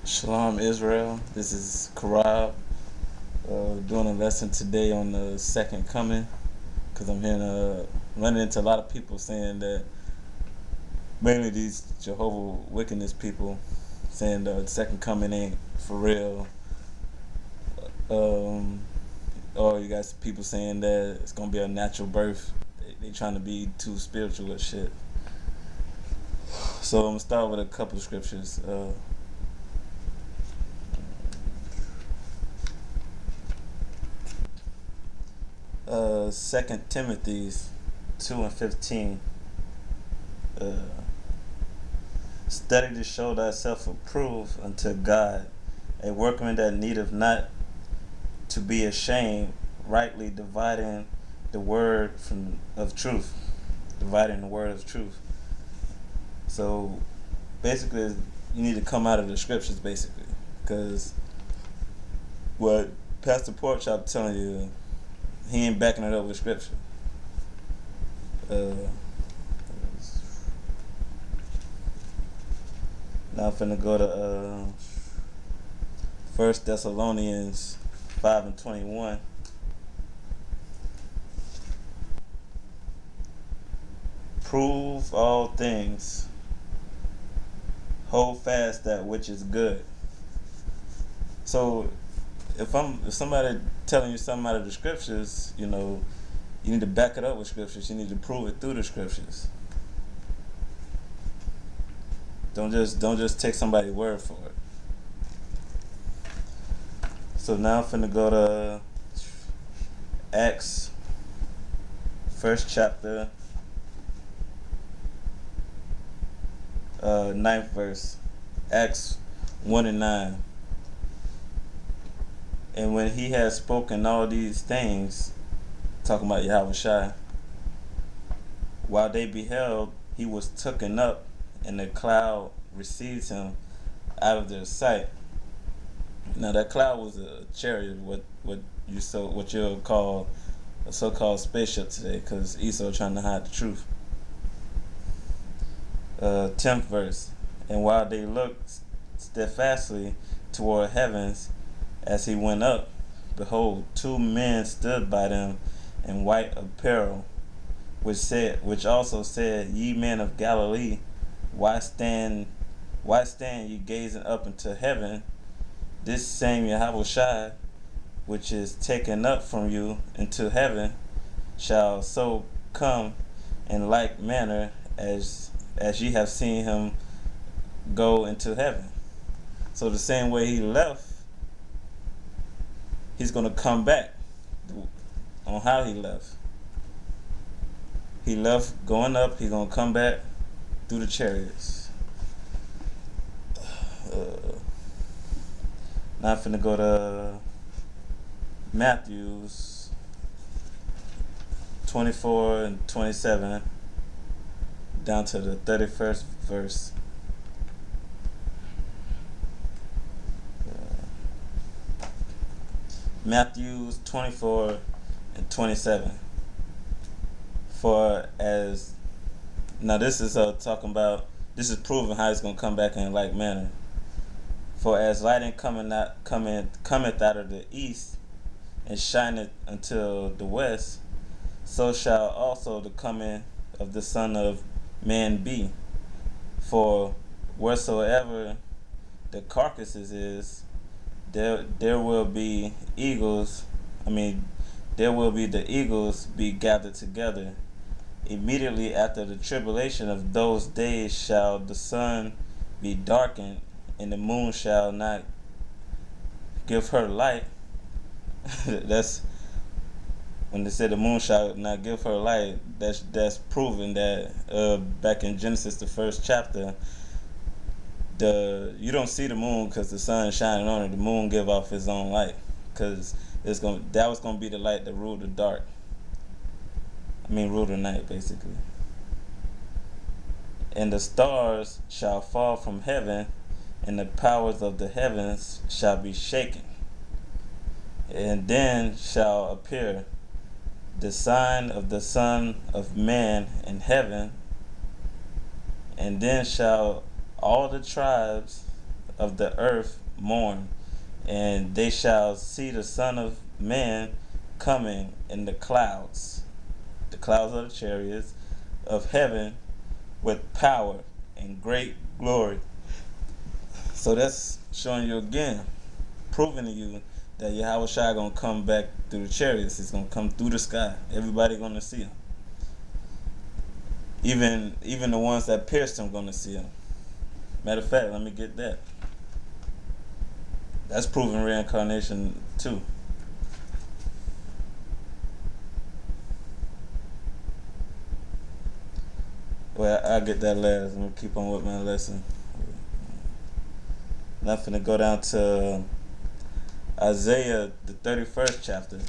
Shalom Israel, this is Karab, doing a lesson today on the second coming, because I'm hearing running into a lot of people saying that, mainly these Jehovah Wickedness people, saying the second coming ain't for real. um, or you got people saying that it's gonna be a natural birth. They trying to be too spiritual with shit. So I'm gonna start with a couple of scriptures. Second Timothy's 2:15. Uh, Study to show thyself approved unto God, a workman that needeth not to be ashamed, rightly the word from of truth, dividing the word of truth. So basically, you need to come out of the scriptures, basically, because what Pastor Porkchop telling you, he ain't backing it up with scripture. Uh, Now I'm finna go to First Thessalonians 5:21. Prove all things, hold fast that which is good. So if somebody telling you something out of the scriptures, you need to back it up with scriptures. You need to prove it through the scriptures. Don't just take somebody's word for it. So now I'm finna go to Acts, first chapter, 9th verse. Acts 1:9. And when he had spoken all these things, talking about yahawahshi, while they beheld, he was taken up, and the cloud received him out of their sight. Now that cloud was a chariot, what you'll call a so-called spaceship today, because Esau trying to hide the truth. 10th verse. And while they looked steadfastly toward heavens as he went up, behold, two men stood by them in white apparel, which also said, Ye men of Galilee, why stand ye gazing up into heaven? This same yahawahshi, which is taken up from you into heaven, shall so come in like manner as ye have seen him go into heaven. So the same way he left, he's going to come back on how he left. He left going up, he's going to come back through the chariots. Now I'm finna go to Matthew's 24 and 27 down to the 31st verse. Matthew's 24 and 27. For as now this is this is proving how he's gonna come back in like manner. For as lightning cometh out of the east and shineth until the west, so shall also the coming of the Son of Man be. For wheresoever the carcasses is, there will be eagles. There will be the eagles be gathered together. Immediately after the tribulation of those days shall the sun be darkened, and the moon shall not give her light. That's when they said the moon shall not give her light. That's proving that back in Genesis, the first chapter, you don't see the moon because the sun is shining on it. The moon give off its own light, because that was gonna be the light that ruled the dark. Rule the night, basically. And the stars shall fall from heaven, and the powers of the heavens shall be shaken. And then shall appear the sign of the Son of Man in heaven, and then shall all the tribes of the earth mourn, and they shall see the Son of Man coming in the clouds of the chariots of heaven, with power and great glory. So that's showing you again, proving to you that Yahawahshi gonna come back through the chariots. He's gonna come through the sky. Everybody gonna see him. Even the ones that pierced him gonna see him. Matter of fact, let me get that. That's proving reincarnation too. Well, I'll get that last. I'm gonna keep on with my lesson. Now I'm finna go down to Isaiah, the 31st chapter.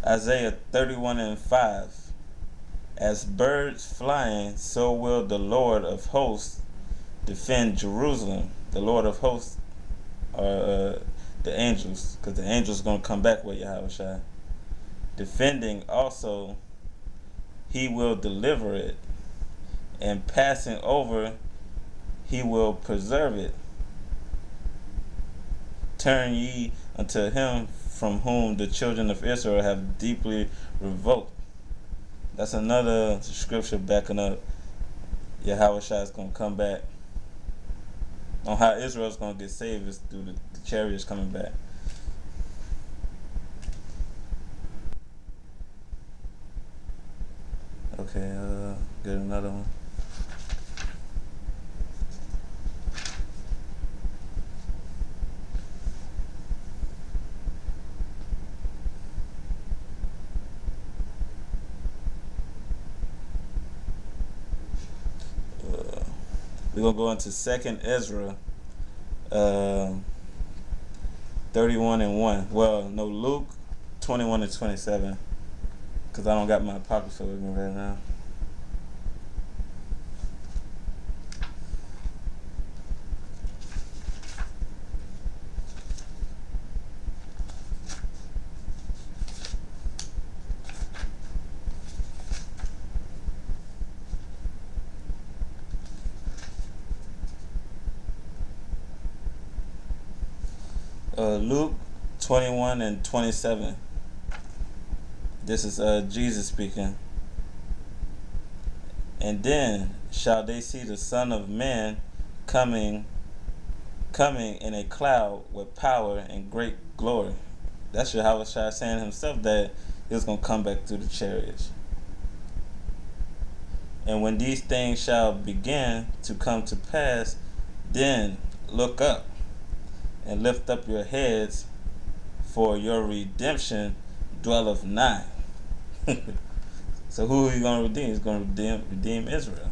Isaiah 31:5. As birds flying, so will the Lord of hosts defend Jerusalem. The Lord of hosts are the angels, because the angels are going to come back with Yahawahshi. Defending also, he will deliver it, and passing over, he will preserve it. Turn ye unto him from whom the children of Israel have deeply revoked. That's another scripture backing up Yahawahshi is going to come back. On how Israel's going to get saved is through the chariots coming back. Okay, get another one. We're going to go into 2nd Ezra 31:1. Well, no, Luke 21:27. Because I don't got my apocrypha with me right now. Luke 21:27. This is Jesus speaking. And then shall they see the Son of Man coming in a cloud with power and great glory. That's Yahawahshi saying himself that he was going to come back through the chariots. And when these things shall begin to come to pass, then look up and lift up your heads, for your redemption dwelleth nigh. So who are you going to redeem? He's going to redeem Israel.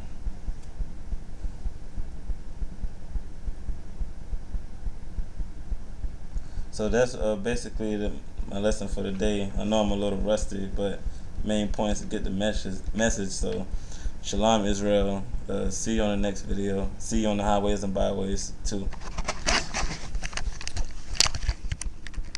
So that's basically my lesson for the day. I know I'm a little rusty, but main point is to get the message. So shalom, Israel. See you on the next video. See you on the highways and byways too.